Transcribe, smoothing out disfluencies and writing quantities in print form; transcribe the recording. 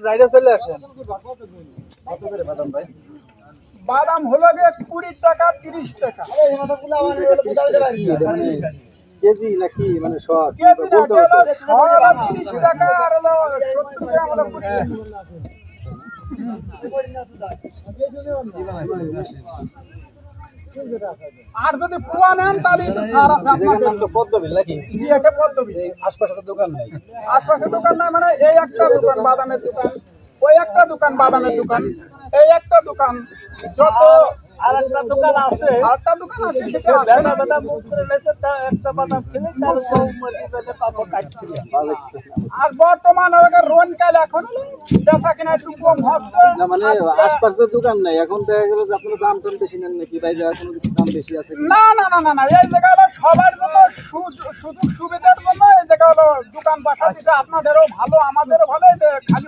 জায়গা চলে আসেন। কত করে বাদাম ভাই? বাদাম হলো গিয়ে 20 টাকা 30 টাকা কেজি নাকি মানে শর্ট? কেজি না, এটা হলো 30 টাকা আর হলো 70 গ্রাম হলো 20 আর যদি পোয়া নেন তাহলে একটু ছাড় আছে আপনাদের। নাম তো পদ্মবিল নাকি? জি, এটা পদ্মবী। আশপাশে তো দোকান নাই। আশপাশে দোকান নাই মানে এই একটা দোকান বাদামের দোকান, ওই একটা দোকান বাদামের দোকান, এই একটা দোকান, যত আরেকটা দোকান আছে আটটা দোকান আছে সেটা আছে না। বাদাম করে লেছে তা একটা বাদাম খেলে তার মধ্যে পাবো কাটছি আর বর্তমানে রোনকাল এখন দেখা কিনা একটু কম হচ্ছে। না মানে আশপাশে তো দোকান নাই, এখন দেখা গেল যে আপনারা দাম টাম বেশি নেন নাকি? বাইরে আর কোনো কিছু দাম বেশি আছে কি? না না না না না, এই জায়গা হলো সবার জন্য সুযোগ সুবিধার জন্য এই জায়গা হলো দোকান বাসা দিতে, আপনাদেরও ভালো আমাদেরও ভালো, এই যে খালি